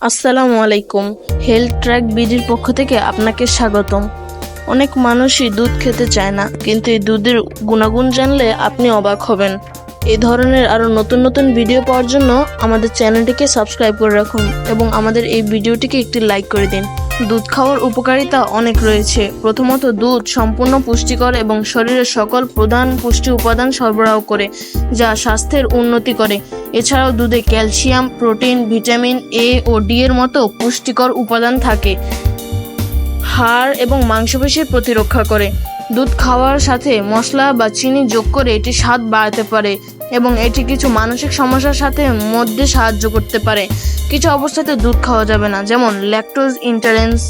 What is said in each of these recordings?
আসসালামু আলাইকুম। Health track বিডির পক্ষ থেকে আপনাকে স্বাগতম। অনেক মানুষই দুধ খেতে চায় না, কিন্তু এই দুধের গুণাগুণ জানলে আপনি অবাক হবেন। এই ধরনের আরও নতুন নতুন ভিডিও পাওয়ার জন্য আমাদের চ্যানেলটিকে সাবস্ক্রাইব করে রাখুন এবং আমাদের এই ভিডিওটিকে একটি লাইক করে দিন। দুধ খাওয়ার উপকারিতা অনেক রয়েছে। প্রথমত, দুধ সম্পূর্ণ পুষ্টিকর এবং শরীরের সকল প্রধান পুষ্টি উপাদান সরবরাহ করে, যা স্বাস্থ্যের উন্নতি করে। এছাড়াও দুধে ক্যালসিয়াম, প্রোটিন, ভিটামিন এ ও ডি এর মতো পুষ্টিকর উপাদান থাকে। হাড় এবং মাংসপেশির প্রতিরক্ষা করে। দুধ খাওয়ার সাথে মশলা বা চিনি যোগ করে এটি স্বাদ বাড়াতে পারে এবং এটি কিছু মানসিক সমস্যার সাথে মধ্যে সাহায্য করতে পারে। কিছু অবস্থাতে দুধ খাওয়া যাবে না, যেমন ল্যাকটোজ ইনটলারেন্স।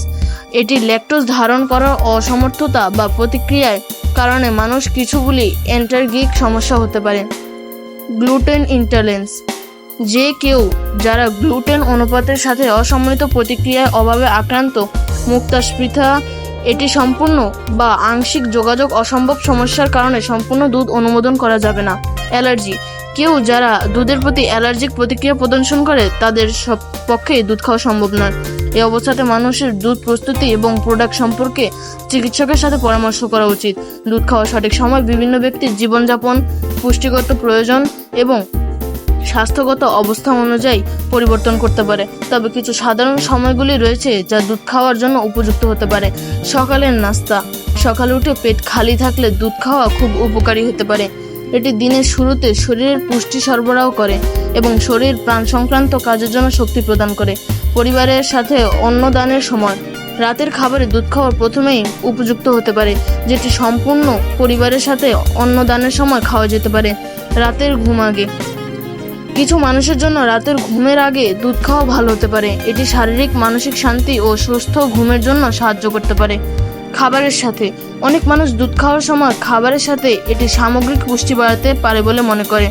এটি ল্যাকটোজ ধারণ করার অসমর্থতা বা প্রতিক্রিয়ার কারণে মানুষ কিছুগুলি অ্যালার্জিক সমস্যা হতে পারে। গ্লুটেন ইনটলারেন্স, যে কেউ যারা গ্লুটেন অনুপাতের সাথে অসম্মিলিত প্রতিক্রিয়ার অভাবে আক্রান্ত। মুক্তাস্পৃহা, এটি সম্পূর্ণ বা আংশিক যোগাযোগ অসম্ভব সমস্যার কারণে সম্পূর্ণ দুধ অনুমোদন করা যাবে না। অ্যালার্জি, কেউ যারা দুধের প্রতি অ্যালার্জিক প্রতিক্রিয়া প্রদর্শন করে তাদের সব পক্ষে দুধ খাওয়া সম্ভব নয়। এই অবস্থাতে মানুষের দুধ প্রস্তুতি এবং প্রোডাক্ট সম্পর্কে চিকিৎসকের সাথে পরামর্শ করা উচিত। দুধ খাওয়ার সঠিক সময় বিভিন্ন ব্যক্তির জীবনযাপন, পুষ্টিগত প্রয়োজন এবং স্বাস্থ্যগত অবস্থা অনুযায়ী পরিবর্তন করতে পারে, তবে কিছু সাধারণ সময়গুলি রয়েছে যা দুধ খাওয়ার জন্য উপযুক্ত হতে পারে। সকালের নাস্তা, সকালে উঠে পেট খালি থাকলে দুধ খাওয়া খুব উপকারী হতে পারে। এটি দিনের শুরুতে শরীরের পুষ্টি সরবরাহ করে এবং শরীর প্রাণ সংক্রান্ত কাজের জন্য শক্তি প্রদান করে। পরিবারের সাথে অন্নদানের সময়, রাতের খাবারে দুধ খাওয়া প্রথমেই উপযুক্ত হতে পারে, যেটি সম্পূর্ণ পরিবারের সাথে অন্নদানের সময় খাওয়া যেতে পারে। রাতের ঘুম আগে, কিছু মানুষের জন্য রাতের ঘুমের আগে দুধ খাওয়া ভালো হতে পারে। এটি শারীরিক মানসিক শান্তি ও সুস্থ ঘুমের জন্য সাহায্য করতে পারে। খাবারের সাথে, অনেক মানুষ দুধ খাওয়ার সময় খাবারের সাথে এটি সামগ্রিক পুষ্টি বাড়াতে পারে বলে মনে করে,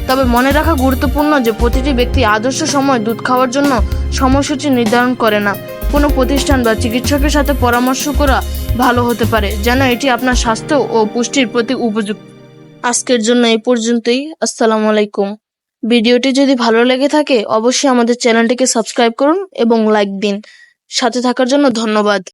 তবে মনে রাখা গুরুত্বপূর্ণ যে প্রতিটি ব্যক্তি আদর্শ সময় দুধ খাওয়ার জন্য সময়সূচি নির্ধারণ করে না। কোনো প্রতিষ্ঠান বা চিকিৎসকের সাথে পরামর্শ করা ভালো হতে পারে যেন এটি আপনার স্বাস্থ্য ও পুষ্টির প্রতি উপযুক্ত। আজকের জন্য এই পর্যন্তই। আসসালামু আলাইকুম। ভিডিওটি যদি ভালো লেগে থাকে অবশ্যই আমাদের চ্যানেলটিকে সাবস্ক্রাইব করুন এবং লাইক দিন। সাথে থাকার জন্য ধন্যবাদ।